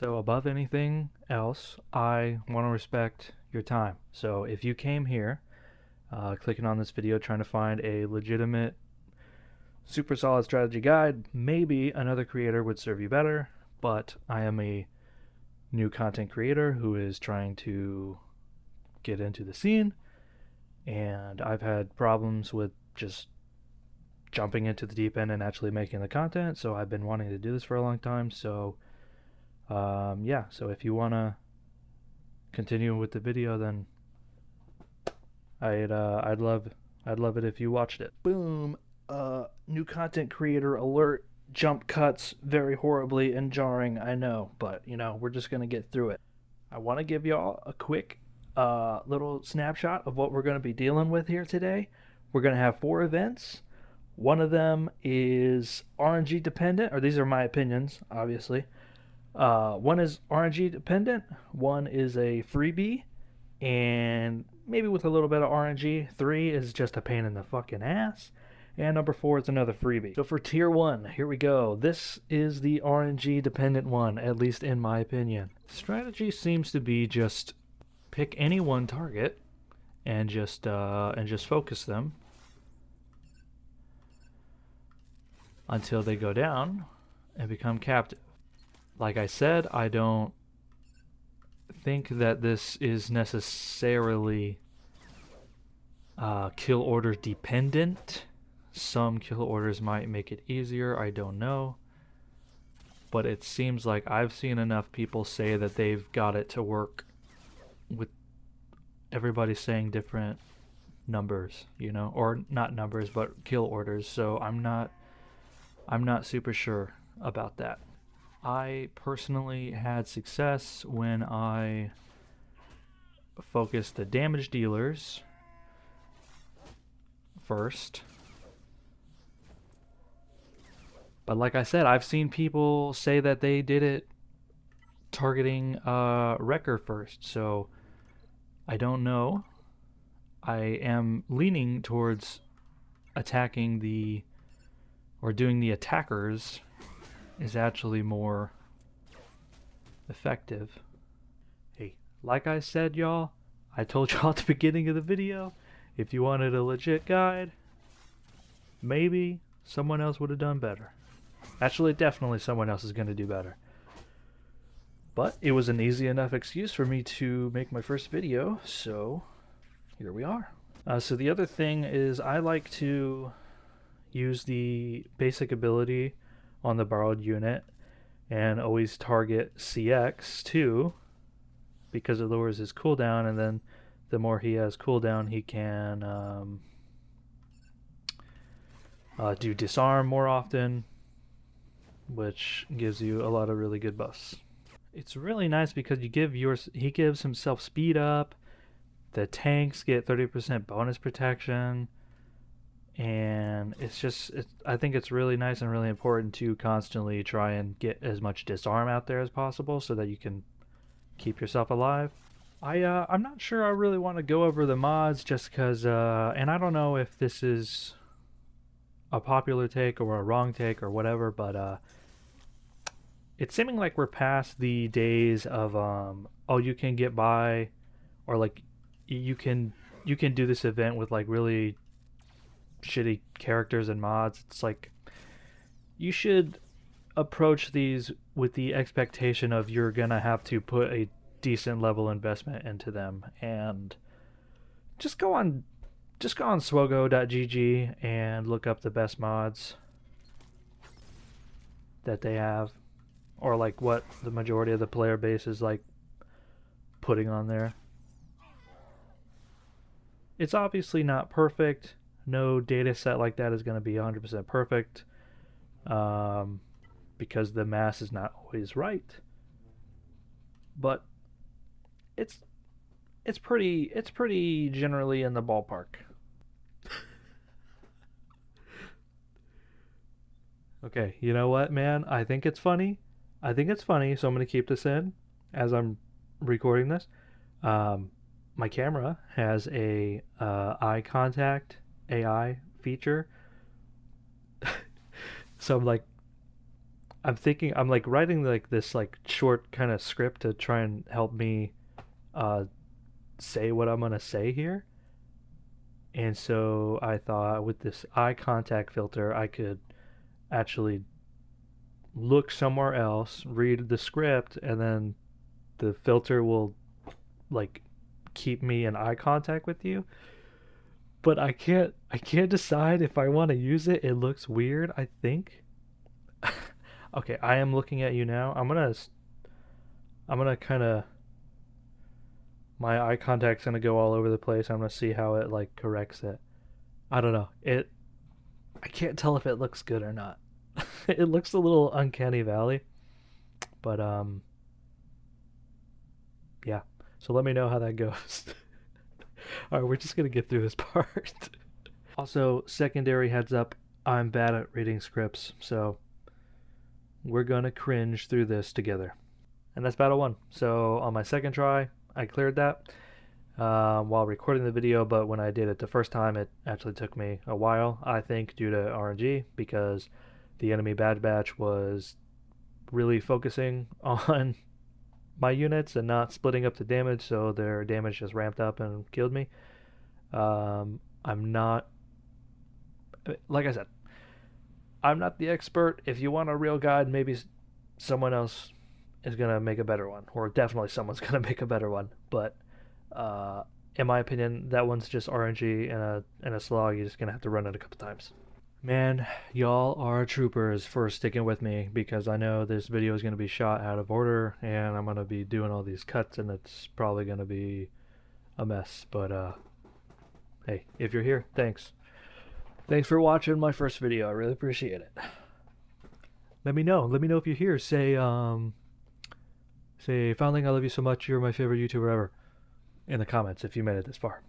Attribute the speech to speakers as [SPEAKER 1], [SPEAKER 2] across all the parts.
[SPEAKER 1] So above anything else, I want to respect your time. So if you came here, clicking on this video, trying to find a legitimate, super solid strategy guide, maybe another creator would serve you better, but I am a new content creator who is trying to get into the scene, and I've had problems with just jumping into the deep end and actually making the content, so I've been wanting to do this for a long time. So yeah, so if you want to continue with the video, then I'd love it if you watched it. Boom. New content creator alert. Jump cuts very horribly and jarring, I know, but you know, we're just gonna get through it. I want to give y'all a quick little snapshot of what we're going to be dealing with here today. We're going to have 4 events. One of them is RNG dependent, or these are my opinions, obviously. One is RNG dependent, one is a freebie, and maybe with a little bit of RNG. 3 is just a pain in the fucking ass. And number 4 is another freebie. So for tier 1, here we go. This is the RNG dependent one, at least in my opinion. Strategy seems to be just pick any one target and just focus them until they go down and become captive. Like I said, I don't think that this is necessarily kill order dependent. Some kill orders might make it easier, I don't know. But it seems like I've seen enough people say that they've got it to work with everybody saying different numbers, you know, or not numbers, but kill orders. So I'm not super sure about that. I personally had success when I focused the damage dealers first. But like I said, I've seen people say that they did it targeting Wrecker first, so I don't know. I am leaning towards attacking doing the attackers is actually more effective. Hey, like I said, y'all, I told y'all at the beginning of the video, if you wanted a legit guide, maybe someone else would have done better. Actually, definitely someone else is going to do better. But it was an easy enough excuse for me to make my first video, so here we are. So the other thing is I like to use the basic ability on the borrowed unit and always target CX too, because it lowers his cooldown, and then the more he has cooldown, he can do disarm more often, which gives you a lot of really good buffs. It's really nice because he gives himself speed up, the tanks get 30% bonus protection, and I think it's really nice and really important to constantly try and get as much disarm out there as possible so that you can keep yourself alive. I'm not sure I really want to go over the mods just because, and I don't know if this is a popular take or a wrong take or whatever, but it's seeming like we're past the days of oh, you can get by, or like you can do this event with like really shitty characters and mods. It's like you should approach these with the expectation of you're gonna have to put a decent level investment into them, and just go on SWGOH.gg and look up the best mods that they have, or like what the majority of the player base is like putting on there. It's obviously not perfect. No data set like that is going to be 100% perfect, because the mass is not always right. But it's pretty generally in the ballpark. Okay, you know what, man? I think it's funny, so I'm going to keep this in as I'm recording this. My camera has a eye contact AI feature. So I'm like, I'm like writing like this like short kind of script to try and help me uh say what I'm gonna say here. And so I thought with this eye contact filter, I could actually look somewhere else, read the script, and then the filter will like keep me in eye contact with you. But I can't decide if I want to use it. It looks weird, I think. Okay, I am looking at you now. I'm gonna kind of my eye contact's gonna go all over the place. I'm gonna see how it like corrects it. I don't know. I can't tell if it looks good or not. It looks a little uncanny valley, but yeah. So let me know how that goes. All right, we're just gonna get through this part. Also, secondary heads up, I'm bad at reading scripts, so we're gonna cringe through this together. And that's battle one. So on my second try, I cleared that while recording the video, but when I did it the first time, it actually took me a while, I think, due to RNG, because the enemy Bad Batch was really focusing on my units and not splitting up the damage, so their damage just ramped up and killed me. I'm not, like I said, I'm not the expert. If you want a real guide, maybe someone else is gonna make a better one, or definitely someone's gonna make a better one. But in my opinion, that one's just RNG and a slog. You're just gonna have to run it a couple times. Man, y'all are troopers for sticking with me, because I know this video is gonna be shot out of order, and I'm gonna be doing all these cuts, and it's probably gonna be a mess. But hey, if you're here, thanks. Thanks for watching my first video. I really appreciate it. Let me know. Let me know if you're here. Say, Foundling, I love you so much. You're my favorite YouTuber ever. In the comments if you made it this far.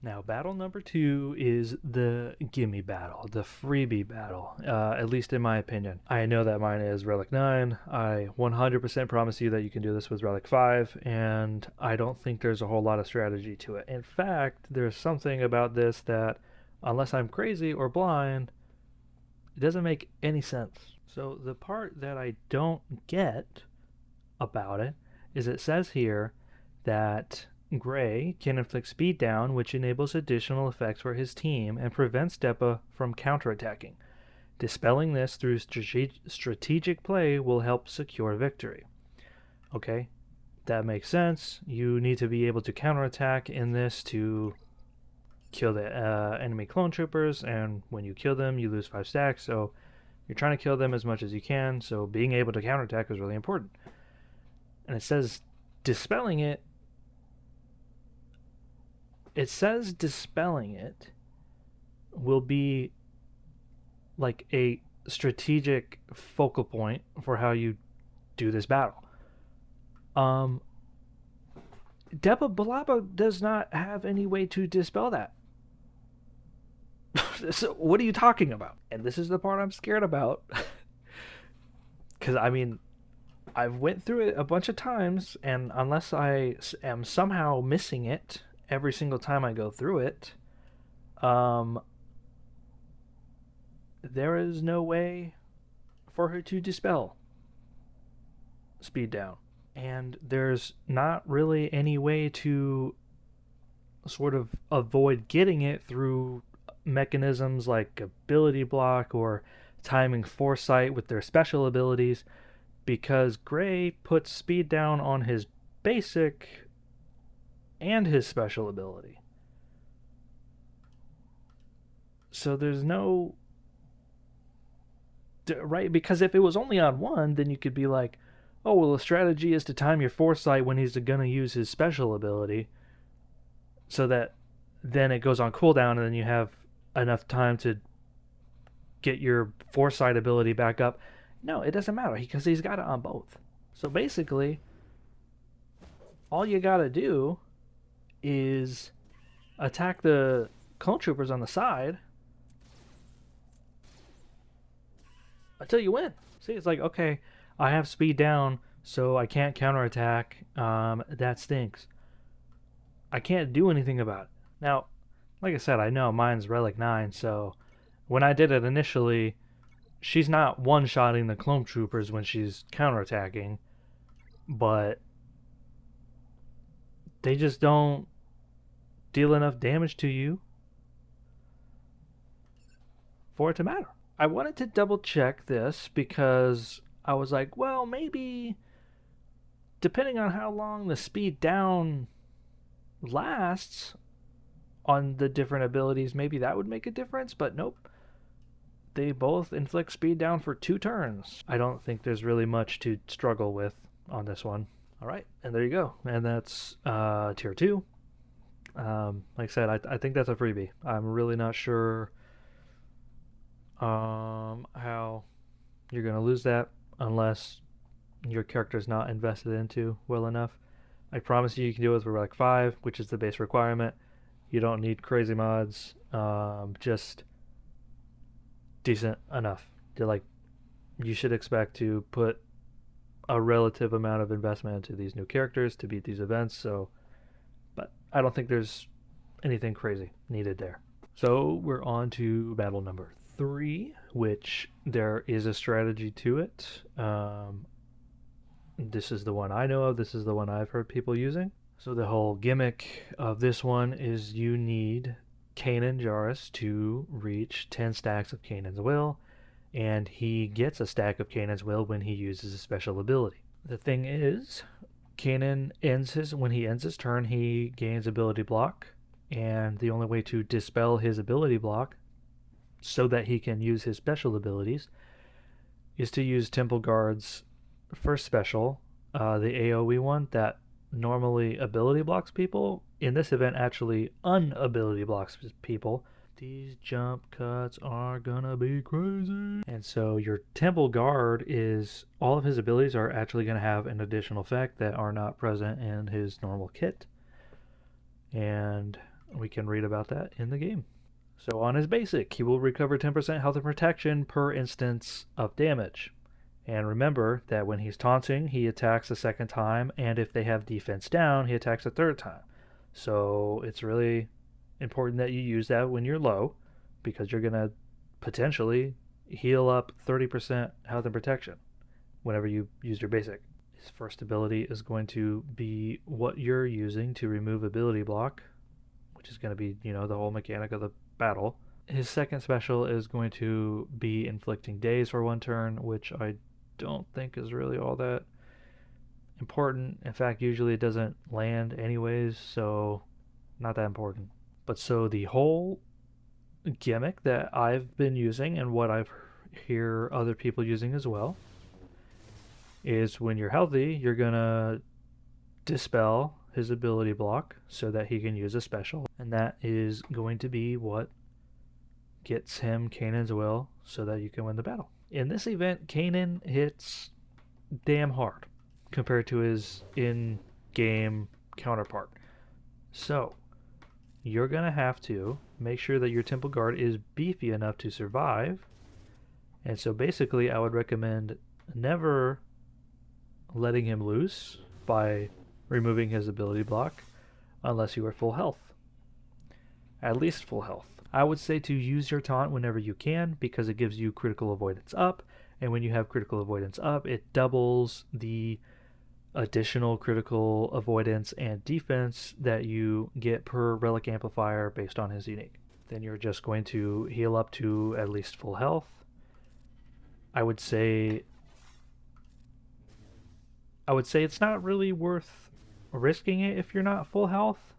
[SPEAKER 1] Now, battle number 2 is the gimme battle, the freebie battle, at least in my opinion. I know that mine is Relic 9. I 100% promise you that you can do this with Relic 5, and I don't think there's a whole lot of strategy to it. In fact, there's something about this that, unless I'm crazy or blind, it doesn't make any sense. So the part that I don't get about it says here that Gray can inflict speed down, which enables additional effects for his team and prevents Depa from counterattacking. Dispelling this through strategic play will help secure victory. Okay, that makes sense. You need to be able to counterattack in this to kill the enemy clone troopers, and when you kill them, you lose 5 stacks, so you're trying to kill them as much as you can, so being able to counterattack is really important. And it says dispelling it. It says dispelling it will be like a strategic focal point for how you do this battle. Depa Balaba does not have any way to dispel that. So what are you talking about? And this is the part I'm scared about. Because, I mean, I've went through it a bunch of times, and unless I am somehow missing it every single time I go through it, there is no way for her to dispel speed down. And there's not really any way to sort of avoid getting it through mechanisms like ability block or timing foresight with their special abilities, because Gray puts speed down on his basic and his special ability. So there's no right, because if it was only on one, then you could be like, oh well, the strategy is to time your foresight when he's gonna use his special ability, so that then it goes on cooldown and then you have enough time to get your foresight ability back up. No, it doesn't matter, because he's got it on both. So basically, all you gotta do is attack the clone troopers on the side until you win. See, it's like, okay, I have speed down, so I can't counterattack. That stinks. I can't do anything about it. Now, like I said, I know mine's Relic 9, so when I did it initially, she's not one-shotting the clone troopers when she's counterattacking, but they just don't deal enough damage to you for it to matter. I wanted to double check this because I was like, well, maybe depending on how long the speed down lasts on the different abilities, maybe that would make a difference, but nope. They both inflict speed down for 2 turns. I don't think there's really much to struggle with on this one. All right, and there you go. And that's tier 2. Like I said, I think that's a freebie. I'm really not sure how you're going to lose that unless your character's not invested into well enough. I promise you can do it with Relic 5, which is the base requirement. You don't need crazy mods, just decent enough. You should expect to put a relative amount of investment into these new characters to beat these events, but I don't think there's anything crazy needed there. So we're on to battle number 3, which there is a strategy to it. This is the one I know of. This is the one I've heard people using. So the whole gimmick of this one is you need Kanan Jarrus to reach 10 stacks of Kanan's Will, and he gets a stack of Kanan's Will when he uses a special ability. The thing is, when he ends his turn, he gains ability block, and the only way to dispel his ability block so that he can use his special abilities is to use Temple Guard's first special, the AoE one that normally ability blocks people. In this event, actually unability blocks people. These jump cuts are gonna be crazy. And so your Temple Guard is, all of his abilities are actually gonna have an additional effect that are not present in his normal kit. And we can read about that in the game. So on his basic, he will recover 10% health and protection per instance of damage. And remember that when he's taunting, he attacks a second time, and if they have defense down, he attacks a third time. So it's really important that you use that when you're low, because you're going to potentially heal up 30% health and protection whenever you use your basic. His first ability is going to be what you're using to remove ability block, which is going to be, the whole mechanic of the battle. His second special is going to be inflicting daze for 1 turn, which I don't think is really all that important. In fact, usually it doesn't land anyways, so not that important. But so the whole gimmick that I've been using and what I've hear other people using as well is when you're healthy, you're gonna dispel his ability block so that he can use a special, and that is going to be what gets him Kanan's Will so that you can win the battle. In this event, Kanan hits damn hard compared to his in-game counterpart. So you're going to have to make sure that your Temple Guard is beefy enough to survive. And so basically, I would recommend never letting him loose by removing his ability block unless you are full health. At least full health. I would say to use your taunt whenever you can because it gives you critical avoidance up, and when you have critical avoidance up, it doubles the additional critical avoidance and defense that you get per relic amplifier based on his unique. Then you're just going to heal up to at least full health. I would say it's not really worth risking it if you're not full health,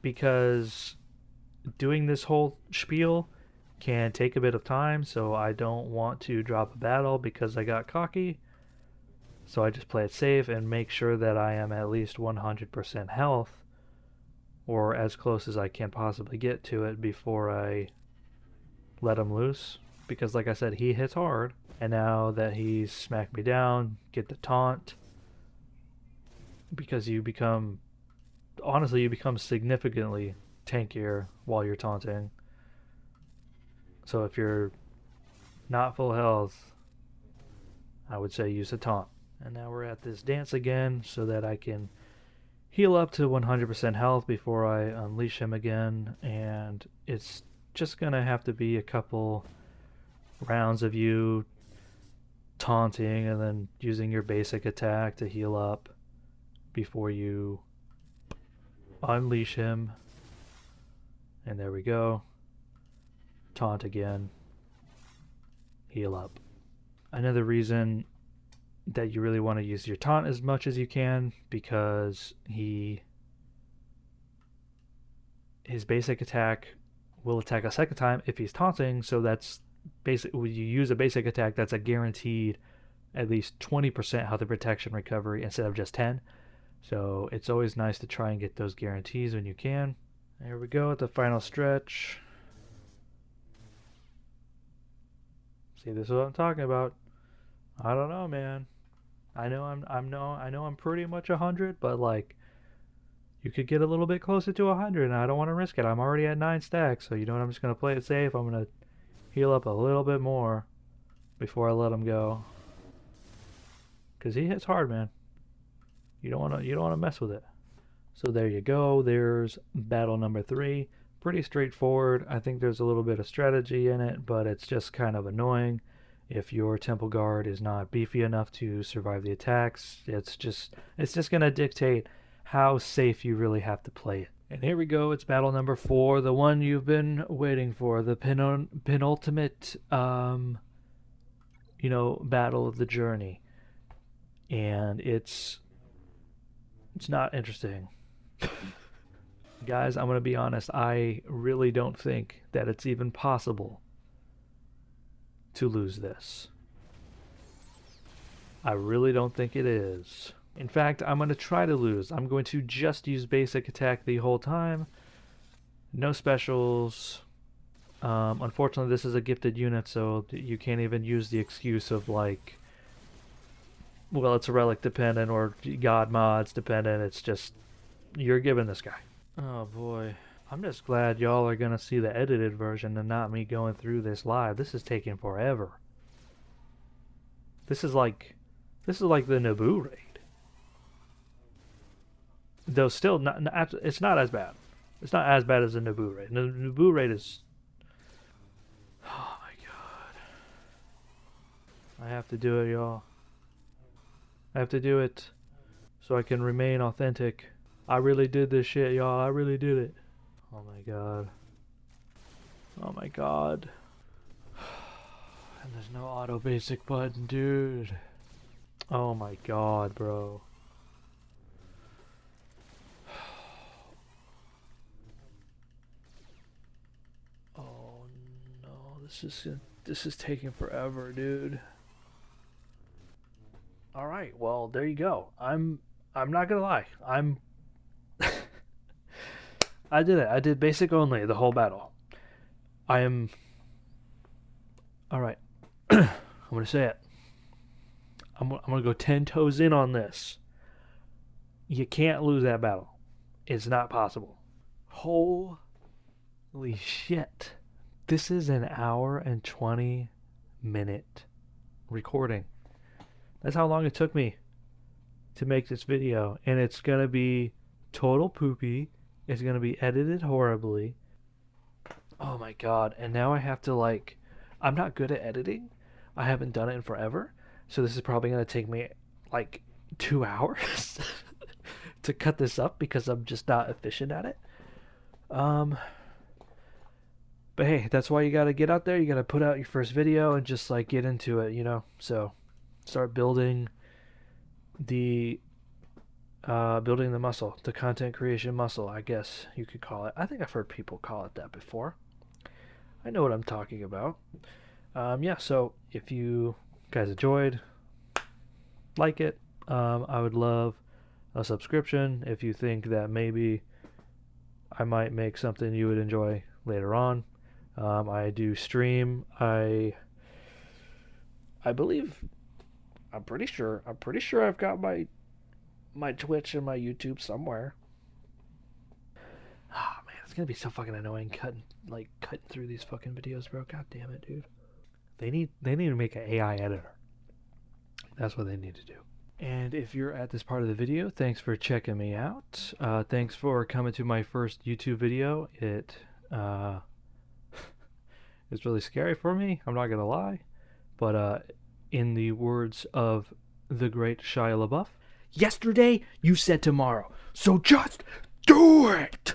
[SPEAKER 1] because doing this whole spiel can take a bit of time, so I don't want to drop a battle because I got cocky. So I just play it safe and make sure that I am at least 100% health, or as close as I can possibly get to it before I let him loose. Because like I said, he hits hard, and now that he's smacked me down, get the taunt, because you become significantly tankier while you're taunting. So if you're not full health, I would say use a taunt. And now we're at this dance again so that I can heal up to 100% health before I unleash him again, and it's just gonna have to be a couple rounds of you taunting and then using your basic attack to heal up before you unleash him. And there we go. Taunt again. Heal up. Another reason that you really want to use your taunt as much as you can, because his basic attack will attack a second time if he's taunting, so that's basically, when you use a basic attack, that's a guaranteed at least 20% health and protection recovery instead of just 10. So it's always nice to try and get those guarantees when you can. There we go at the final stretch. See, this is what I'm talking about. I don't know, man. I know I'm pretty much 100, but like, you could get a little bit closer to 100, and I don't want to risk it. I'm already at 9 stacks, so you know what? I'm just gonna play it safe. I'm gonna heal up a little bit more before I let him go, cause he hits hard, man. You don't wanna mess with it. So there you go. There's battle number 3. Pretty straightforward. I think there's a little bit of strategy in it, but it's just kind of annoying if your temple guard is not beefy enough to survive the attacks. It's just gonna dictate how safe you really have to play it. And here we go. It's battle number 4, the one you've been waiting for, the penultimate, battle of the journey. And it's not interesting. Guys, I'm going to be honest. I really don't think that it's even possible to lose this. I really don't think it is. In fact, I'm going to try to lose. I'm going to just use basic attack the whole time. No specials. Unfortunately, this is a gifted unit, so you can't even use the excuse of like, well, it's relic dependent or god mods dependent. It's just, you're giving this guy. Oh boy. I'm just glad y'all are going to see the edited version and not me going through this live. This is taking forever. This is like the Naboo raid. Though still, it's not as bad. It's not as bad as the Naboo raid. The Naboo raid is... Oh my god. I have to do it, y'all. I have to do it so I can remain authentic. I really did this shit, y'all. I really did it. Oh my god. Oh my god. And there's no auto basic button, dude. Oh my god, bro. Oh no, this is taking forever, dude. All right, well, there you go. I'm not gonna lie. I did it. I did basic only the whole battle. I am. All right. I'm gonna say it. I'm gonna go 10 toes in on this. You can't lose that battle. It's not possible. Holy shit! This is an hour and 20-minute recording. That's how long it took me to make this video, and it's gonna be total poopy. It's gonna be edited horribly. Oh my god. And now I have to, like, I'm not good at editing. I haven't done it in forever, so this is probably gonna take me like 2 hours to cut this up because I'm just not efficient at it. But hey, that's why you gotta get out there. You gotta put out your first video and just like get into it, you know. So start building the muscle, the content creation muscle, I guess you could call it. I think I've heard people call it that before. I know what I'm talking about. Yeah, so if you guys enjoyed, like it. I would love a subscription if you think that maybe I might make something you would enjoy later on. I do stream. I believe, I'm pretty sure I've got my Twitch and my YouTube somewhere. Oh man, it's gonna be so fucking annoying cutting through these fucking videos, bro. God damn it, dude. They need to make an AI editor. That's what they need to do. And if you're at this part of the video, thanks for checking me out. Thanks for coming to my first YouTube video. It is really scary for me. I'm not gonna lie, but in the words of the great Shia LaBeouf, yesterday you said tomorrow, so just do it.